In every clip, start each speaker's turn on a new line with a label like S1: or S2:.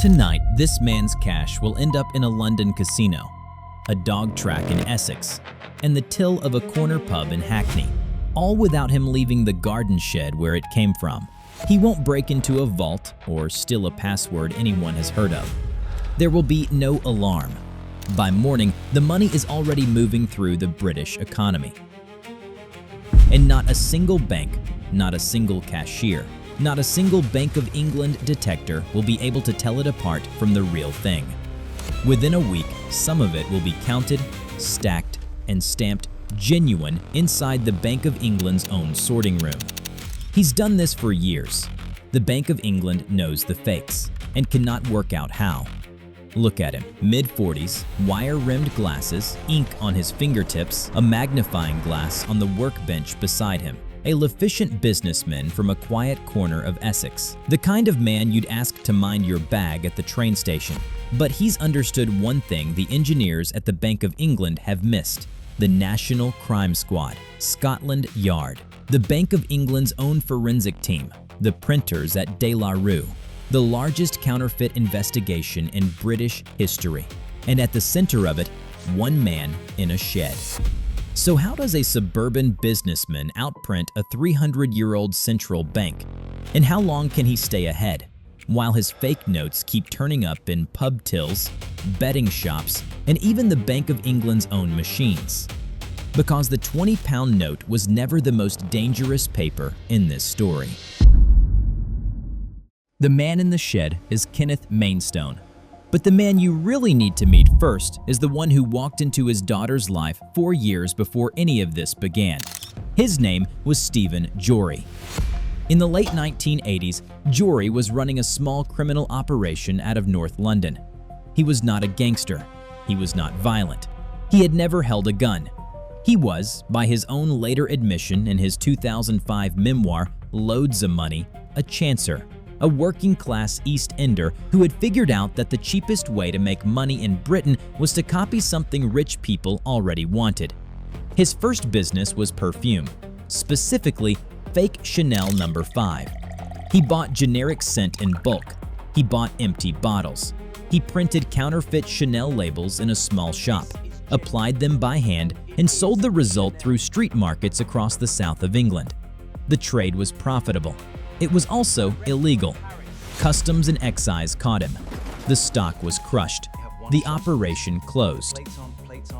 S1: Tonight, this man's cash will end up in a London casino, a dog track in Essex, and the till of a corner pub in Hackney, all without him leaving the garden shed where it came from. He won't break into a vault or steal a password anyone has heard of. There will be no alarm. By morning, the money is already moving through the British economy. And not a single bank, not a single cashier, not a single Bank of England detector will be able to tell it apart from the real thing. Within a week, some of it will be counted, stacked, and stamped genuine inside the Bank of England's own sorting room. He's done this for years. The Bank of England knows the fakes and cannot work out how. Look at him, mid-40s, wire-rimmed glasses, ink on his fingertips, a magnifying glass on the workbench beside him. A efficient businessman from a quiet corner of Essex. The kind of man you'd ask to mind your bag at the train station. But he's understood one thing the engineers at the Bank of England have missed: the National Crime Squad, Scotland Yard, the Bank of England's own forensic team, the printers at De La Rue, the largest counterfeit investigation in British history. And at the center of it, one man in a shed. So how does a suburban businessman outprint a 300-year-old central bank? And how long can he stay ahead, while his fake notes keep turning up in pub tills, betting shops, and even the Bank of England's own machines? Because the 20-pound note was never the most dangerous paper in this story. The man in the shed is Kenneth Mainstone. But the man you really need to meet first is the one who walked into his daughter's life 4 years before any of this began. His name was Stephen Jory. In the late 1980s, Jory was running a small criminal operation out of North London. He was not a gangster. He was not violent. He had never held a gun. He was, by his own later admission in his 2005 memoir, Loads of Money, a chancer. A working-class East Ender who had figured out that the cheapest way to make money in Britain was to copy something rich people already wanted. His first business was perfume, specifically fake Chanel No. 5. He bought generic scent in bulk. He bought empty bottles. He printed counterfeit Chanel labels in a small shop, applied them by hand, and sold the result through street markets across the south of England. The trade was profitable. It was also illegal. Customs and excise caught him. The stock was crushed. The operation closed.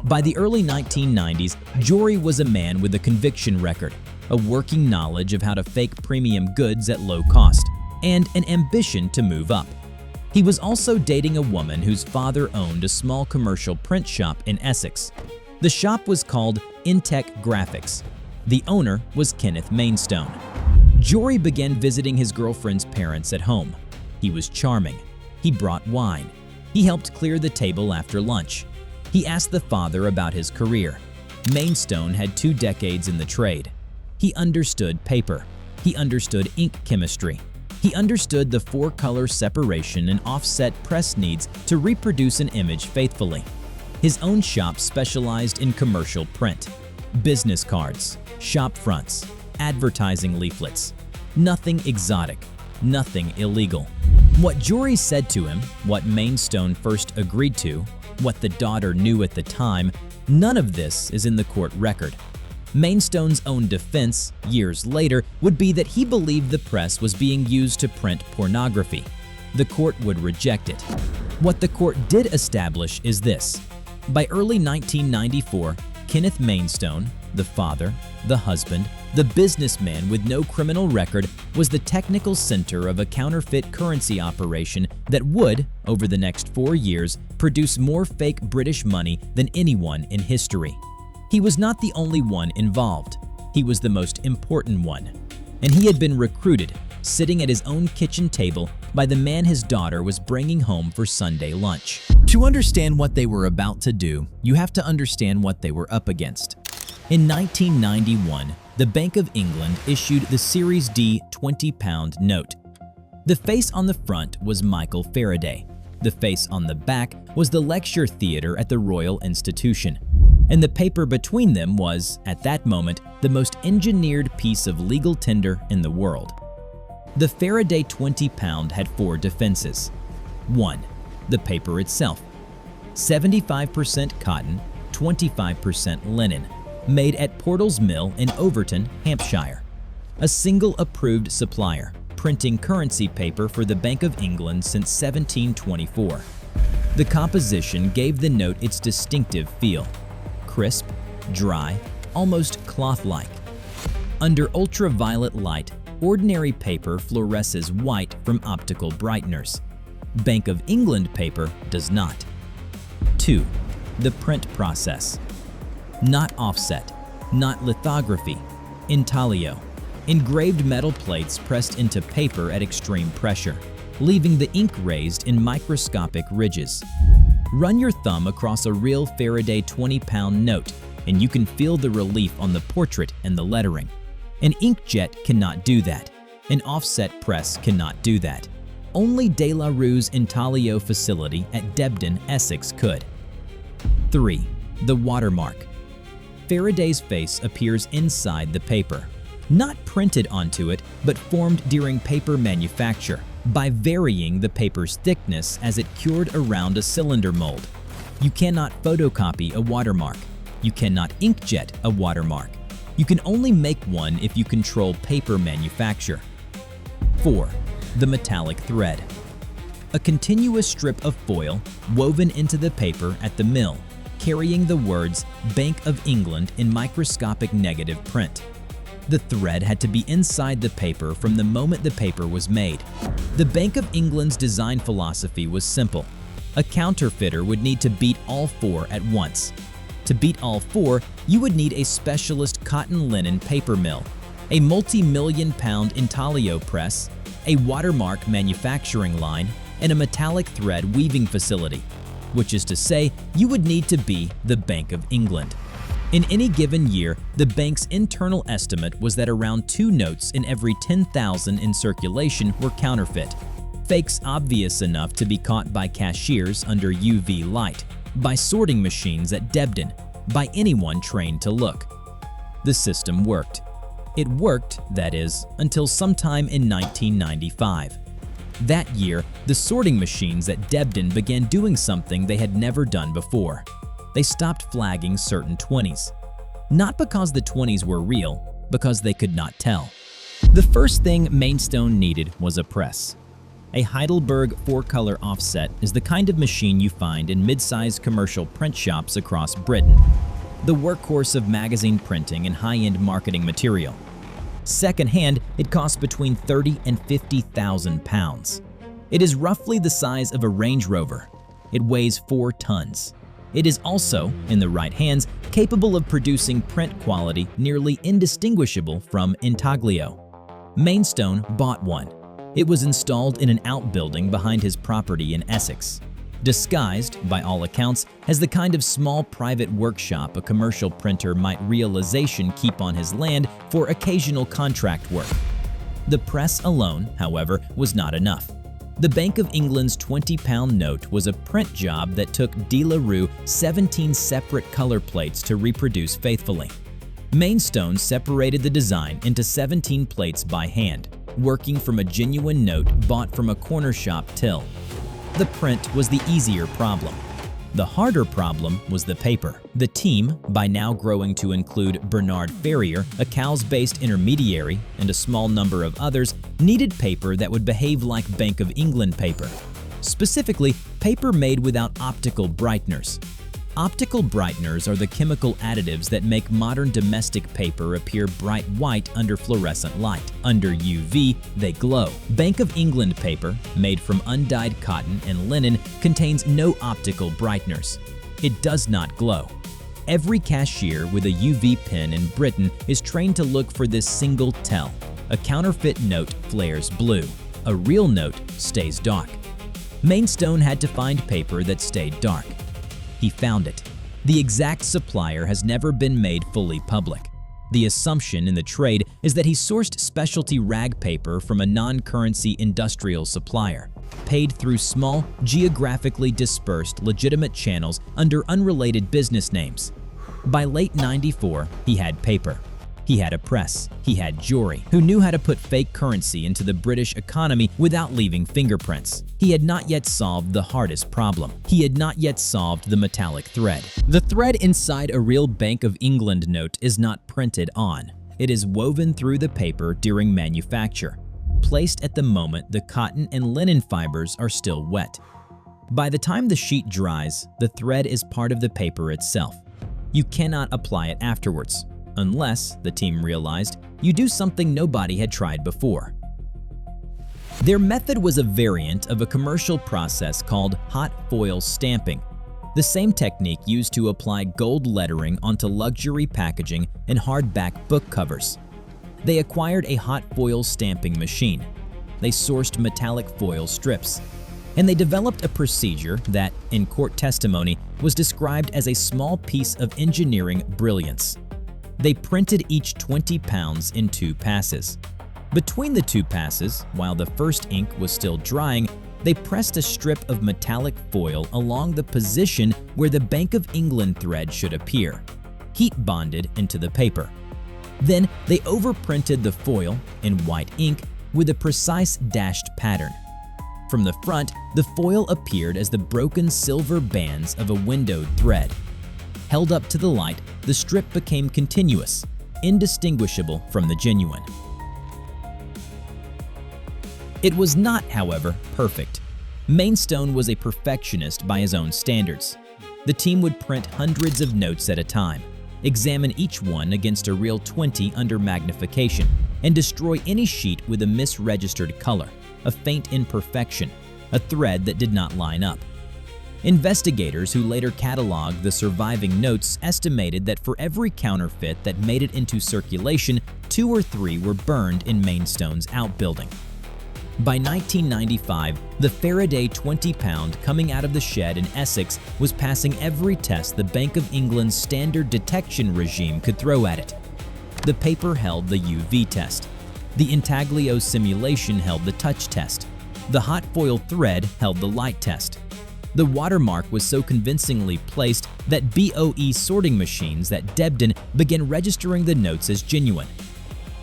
S1: By the early 1990s, Jory was a man with a conviction record, a working knowledge of how to fake premium goods at low cost, and an ambition to move up. He was also dating a woman whose father owned a small commercial print shop in Essex. The shop was called Intech Graphics. The owner was Kenneth Mainstone. Jory began visiting his girlfriend's parents at home. He was charming. He brought wine. He helped clear the table after lunch. He asked the father about his career. Mainstone had 2 decades in the trade. He understood paper. He understood ink chemistry. He understood the 4-color separation and offset press needs to reproduce an image faithfully. His own shop specialized in commercial print, business cards, shop fronts, advertising leaflets. Nothing exotic, nothing illegal. What Jory said to him, what Mainstone first agreed to, what the daughter knew at the time, none of this is in the court record. Mainstone's own defense, years later, would be that he believed the press was being used to print pornography. The court would reject it. What the court did establish is this: by early 1994, Kenneth Mainstone, the father, the husband, the businessman with no criminal record, was the technical center of a counterfeit currency operation that would, over the next 4 years, produce more fake British money than anyone in history. He was not the only one involved. He was the most important one. And he had been recruited, sitting at his own kitchen table, by the man his daughter was bringing home for Sunday lunch. To understand what they were about to do, you have to understand what they were up against. In 1991, the Bank of England issued the Series D 20-pound note. The face on the front was Michael Faraday. The face on the back was the lecture theatre at the Royal Institution. And the paper between them was, at that moment, the most engineered piece of legal tender in the world. The Faraday 20-pound had 4 defenses. 1. The paper itself. 75% cotton, 25% linen, made at Portals Mill in Overton, Hampshire. A single approved supplier, printing currency paper for the Bank of England since 1724. The composition gave the note its distinctive feel: crisp, dry, almost cloth-like. Under ultraviolet light, ordinary paper fluoresces white from optical brighteners. Bank of England paper does not. 2. The print process. Not offset, not lithography, intaglio. Engraved metal plates pressed into paper at extreme pressure, leaving the ink raised in microscopic ridges. Run your thumb across a real Faraday 20-pound note, and you can feel the relief on the portrait and the lettering. An inkjet cannot do that. An offset press cannot do that. Only De La Rue's intaglio facility at Debden, Essex could. 3. The watermark. Faraday's face appears inside the paper, not printed onto it, but formed during paper manufacture by varying the paper's thickness as it cured around a cylinder mold. You cannot photocopy a watermark. You cannot inkjet a watermark. You can only make one if you control paper manufacture. 4. The metallic thread. A continuous strip of foil woven into the paper at the mill, carrying the words Bank of England in microscopic negative print. The thread had to be inside the paper from the moment the paper was made. The Bank of England's design philosophy was simple. A counterfeiter would need to beat all four at once. To beat all four, you would need a specialist cotton linen paper mill, a multi-million-pound intaglio press, a watermark manufacturing line, and a metallic thread weaving facility, which is to say, you would need to be the Bank of England. In any given year, the bank's internal estimate was that around 2 notes in every 10,000 in circulation were counterfeit, fakes obvious enough to be caught by cashiers under UV light, by sorting machines at Debden, by anyone trained to look. The system worked. It worked, that is, until sometime in 1995. That year, the sorting machines at Debden began doing something they had never done before. They stopped flagging certain 20s. Not because the 20s were real, because they could not tell. The first thing Mainstone needed was a press. A Heidelberg 4-color offset is the kind of machine you find in mid-sized commercial print shops across Britain, the workhorse of magazine printing and high-end marketing material. Second-hand, it costs between 30 and 50,000 pounds. It is roughly the size of a Range Rover. It weighs 4 tons. It is also, in the right hands, capable of producing print quality nearly indistinguishable from intaglio. Mainstone bought one. It was installed in an outbuilding behind his property in Essex, disguised, by all accounts, as the kind of small private workshop a commercial printer might realization keep on his land for occasional contract work. The press alone, however, was not enough. The Bank of England's 20-pound note was a print job that took De La Rue 17 separate color plates to reproduce faithfully. Mainstone separated the design into 17 plates by hand, working from a genuine note bought from a corner shop till. The print was the easier problem. The harder problem was the paper. The team, by now growing to include Bernard Ferrier, a Cowes-based intermediary, and a small number of others, needed paper that would behave like Bank of England paper. Specifically, paper made without optical brighteners. Optical brighteners are the chemical additives that make modern domestic paper appear bright white under fluorescent light. Under UV, they glow. Bank of England paper, made from undyed cotton and linen, contains no optical brighteners. It does not glow. Every cashier with a UV pen in Britain is trained to look for this single tell. A counterfeit note flares blue. A real note stays dark. Mainstone had to find paper that stayed dark. He found it. The exact supplier has never been made fully public. The assumption in the trade is that he sourced specialty rag paper from a non-currency industrial supplier, paid through small, geographically dispersed legitimate channels under unrelated business names. By late '94, he had paper. He had a press. He had Jory, who knew how to put fake currency into the British economy without leaving fingerprints. He had not yet solved the hardest problem. He had not yet solved the metallic thread. The thread inside a real Bank of England note is not printed on. It is woven through the paper during manufacture, placed at the moment the cotton and linen fibers are still wet. By the time the sheet dries, the thread is part of the paper itself. You cannot apply it afterwards, unless, the team realized, you do something nobody had tried before. Their method was a variant of a commercial process called hot foil stamping, the same technique used to apply gold lettering onto luxury packaging and hardback book covers. They acquired a hot foil stamping machine. They sourced metallic foil strips, and they developed a procedure that, in court testimony, was described as a small piece of engineering brilliance. They printed each 20 pounds in 2 passes. Between the 2 passes, while the first ink was still drying, they pressed a strip of metallic foil along the position where the Bank of England thread should appear, heat bonded into the paper. Then they overprinted the foil in white ink with a precise dashed pattern. From the front, the foil appeared as the broken silver bands of a windowed thread. Held up to the light, the strip became continuous, indistinguishable from the genuine. It was not, however, perfect. Mainstone was a perfectionist by his own standards. The team would print hundreds of notes at a time, examine each one against a real 20 under magnification, and destroy any sheet with a misregistered color, a faint imperfection, a thread that did not line up. Investigators who later cataloged the surviving notes estimated that for every counterfeit that made it into circulation, 2 or 3 were burned in Mainstone's outbuilding. By 1995, the FARADAY 20-pound coming out of the shed in Essex was passing every test the Bank of England's standard detection regime could throw at it. The paper held the UV test. The intaglio simulation held the touch test. The hot foil thread held the light test. The watermark was so convincingly placed that BOE sorting machines at Debden began registering the notes as genuine.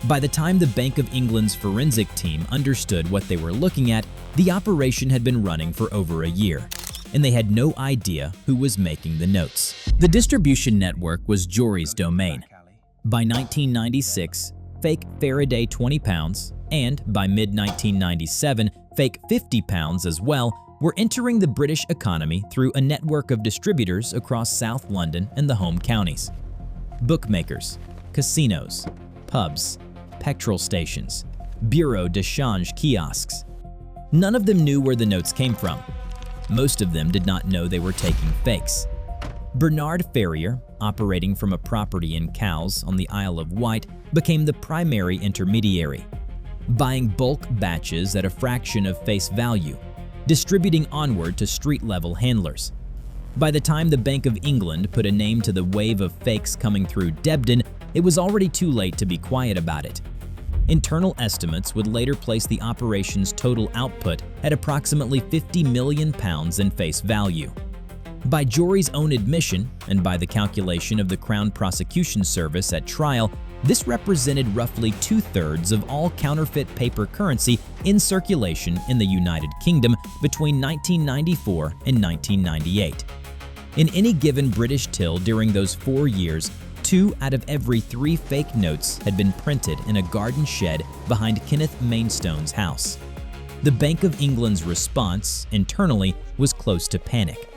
S1: By the time the Bank of England's forensic team understood what they were looking at, the operation had been running for over a year, and they had no idea who was making the notes. The distribution network was Jory's domain. By 1996, fake FARADAY 20 pounds, and by mid-1997, fake 50 pounds as well, were entering the British economy through a network of distributors across South London and the home counties. Bookmakers, casinos, pubs, petrol stations, bureau de change kiosks. None of them knew where the notes came from. Most of them did not know they were taking fakes. Bernard Ferrier, operating from a property in Cowes on the Isle of Wight, became the primary intermediary, buying bulk batches at a fraction of face value, distributing onward to street-level handlers. By the time the Bank of England put a name to the wave of fakes coming through Debden, it was already too late to be quiet about it. Internal estimates would later place the operation's total output at approximately £50 million in face value. By Jory's own admission, and by the calculation of the Crown Prosecution Service at trial, this represented roughly 2/3 of all counterfeit paper currency in circulation in the United Kingdom between 1994 and 1998. In any given British till during those 4 years, 2 out of every 3 fake notes had been printed in a garden shed behind Kenneth Mainstone's house. The Bank of England's response, internally, was close to panic.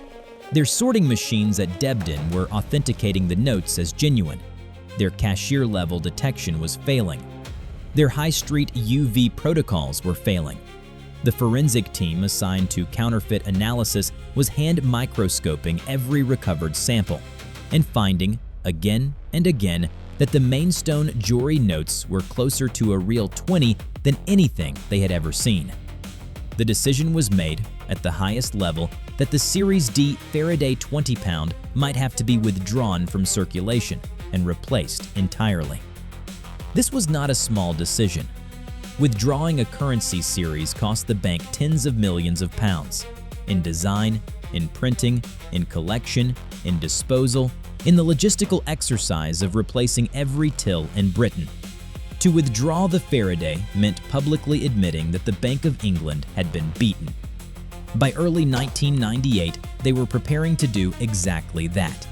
S1: Their sorting machines at Debden were authenticating the notes as genuine. Their cashier-level detection was failing. Their high street UV protocols were failing. The forensic team assigned to counterfeit analysis was hand microscoping every recovered sample and finding, again and again, that the Mainstone Jory notes were closer to a real 20 than anything they had ever seen. The decision was made at the highest level that the Series D FARADAY 20-pound might have to be withdrawn from circulation and replaced entirely. This was not a small decision. Withdrawing a currency series cost the bank tens of millions of pounds in design, in printing, in collection, in disposal, in the logistical exercise of replacing every till in Britain. To withdraw the FARADAY meant publicly admitting that the Bank of England had been beaten. By early 1998, they were preparing to do exactly that.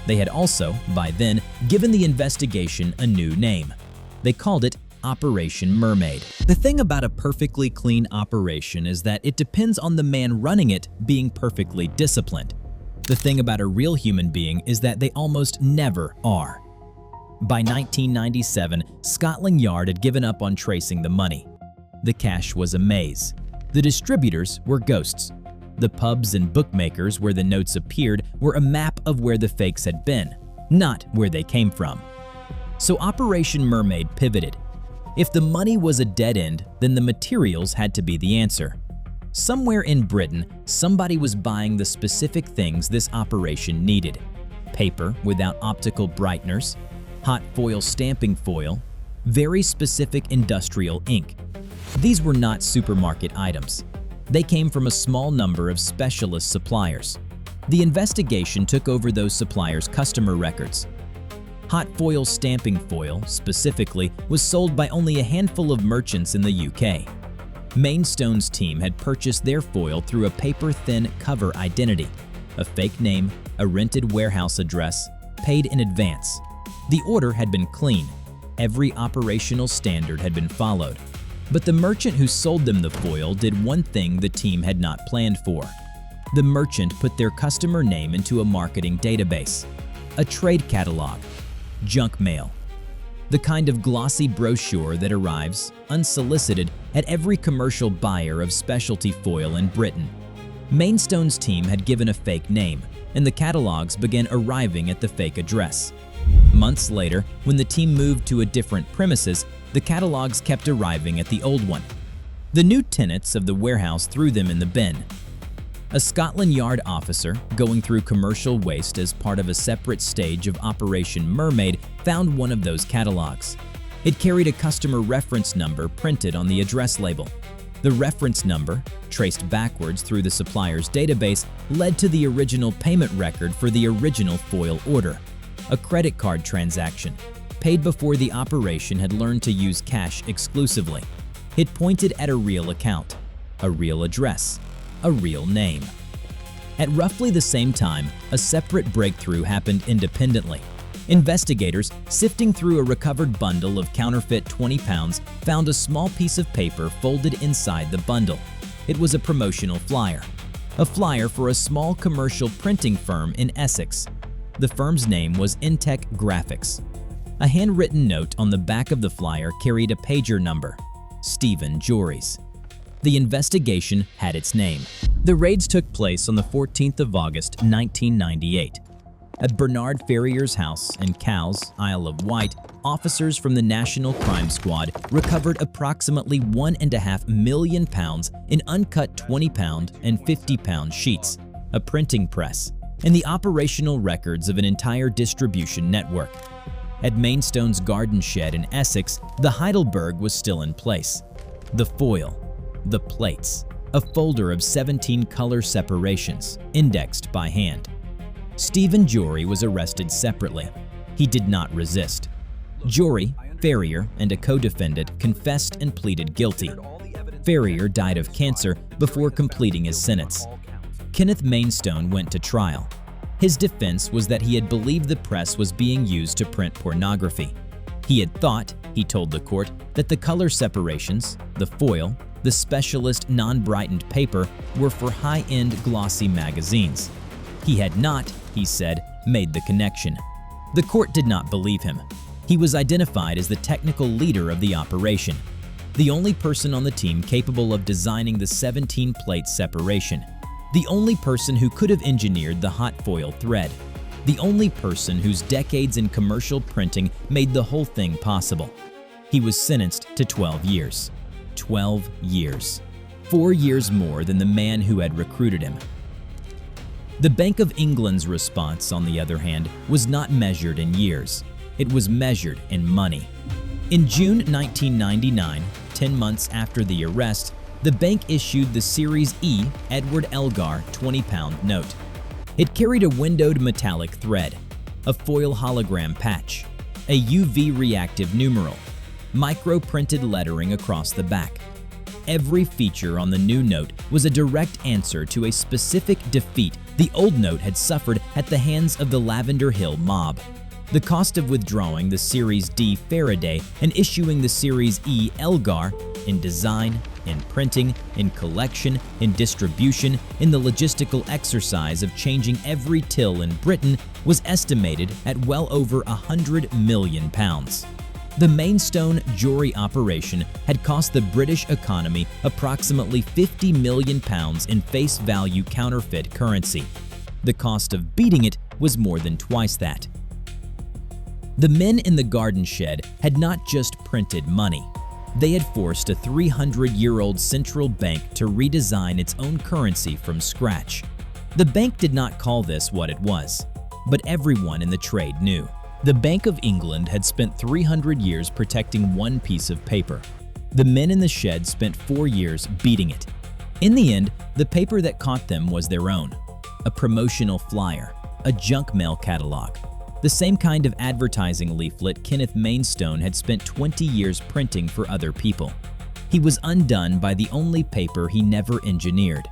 S1: They had also, by then, given the investigation a new name. They called it Operation Mermaid. The thing about a perfectly clean operation is that it depends on the man running it being perfectly disciplined. The thing about a real human being is that they almost never are. By 1997, Scotland Yard had given up on tracing the money. The cash was a maze. The distributors were ghosts. The pubs and bookmakers where the notes appeared were a map of where the fakes had been, not where they came from. So Operation Mermaid pivoted. If the money was a dead end, then the materials had to be the answer. Somewhere in Britain, somebody was buying the specific things this operation needed: paper without optical brighteners, hot foil stamping foil, very specific industrial ink. These were not supermarket items. They came from a small number of specialist suppliers. The investigation took over those suppliers' customer records. Hot foil stamping foil, specifically, was sold by only a handful of merchants in the UK. Mainstone's team had purchased their foil through a paper-thin cover identity, a fake name, a rented warehouse address, paid in advance. The order had been clean. Every operational standard had been followed. But the merchant who sold them the foil did one thing the team had not planned for. The merchant put their customer name into a marketing database, a trade catalog, junk mail, the kind of glossy brochure that arrives, unsolicited, at every commercial buyer of specialty foil in Britain. Mainstone's team had given a fake name, and the catalogs began arriving at the fake address. Months later, when the team moved to a different premises, the catalogs kept arriving at the old one. The new tenants of the warehouse threw them in the bin. A Scotland Yard officer, going through commercial waste as part of a separate stage of Operation Mermaid, found one of those catalogs. It carried a customer reference number printed on the address label. The reference number, traced backwards through the supplier's database, led to the original payment record for the original foil order, a credit card transaction, paid before the operation had learned to use cash exclusively. It pointed at a real account, a real address, a real name. At roughly the same time, a separate breakthrough happened independently. Investigators, sifting through a recovered bundle of counterfeit 20 pounds, found a small piece of paper folded inside the bundle. It was a promotional flyer. A flyer for a small commercial printing firm in Essex. The firm's name was Intech Graphics. A handwritten note on the back of the flyer carried a pager number: Stephen Jory's. The investigation had its name. The raids took place on the 14th of August, 1998. At Bernard Ferrier's house in Cowes, Isle of Wight, officers from the National Crime Squad recovered approximately £1.5 million in uncut 20-pound and 50-pound sheets, a printing press, and the operational records of an entire distribution network. At Mainstone's garden shed in Essex, the Heidelberg was still in place. The foil, the plates, a folder of 17 color separations, indexed by hand. Stephen Jory was arrested separately. He did not resist. Jory, Ferrier, and a co-defendant confessed and pleaded guilty. Ferrier died of cancer before completing his sentence. Kenneth Mainstone went to trial. His defense was that he had believed the press was being used to print pornography. He had thought, he told the court, that the color separations, the foil, the specialist non-brightened paper were for high-end glossy magazines. He had not, he said, made the connection. The court did not believe him. He was identified as the technical leader of the operation, the only person on the team capable of designing the 17-plate separation, the only person who could have engineered the hot foil thread, the only person whose decades in commercial printing made the whole thing possible. He was sentenced to 12 years. 12 years. 4 years more than the man who had recruited him. The Bank of England's response, on the other hand, was not measured in years. It was measured in money. In June 1999, 10 months after the arrest, the bank issued the Series E Edward Elgar 20-pound note. It carried a windowed metallic thread. a foil hologram patch, a UV reactive numeral, micro-printed lettering across the back. Every feature on the new note was a direct answer to a specific defeat the old note had suffered at the hands of the Lavender Hill mob. The cost of withdrawing the Series D Faraday and issuing the Series E Elgar in design, in printing, in collection, in distribution, in the logistical exercise of changing every till in Britain was estimated at well over £100 million. The Mainstone jewelry operation had cost the British economy approximately £50 million in face value counterfeit currency. The cost of beating it was more than twice that. The men in the garden shed had not just printed money. They had forced a 300-year-old central bank to redesign its own currency from scratch. The bank did not call this what it was, but everyone in the trade knew. The Bank of England had spent 300 years protecting one piece of paper. The men in the shed spent 4 years beating it. In the end, the paper that caught them was their own. A promotional flyer, a junk mail catalog, the same kind of advertising leaflet Kenneth Mainstone had spent 20 years printing for other people. He was undone by the only paper he never engineered,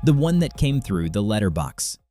S1: the one that came through the letterbox.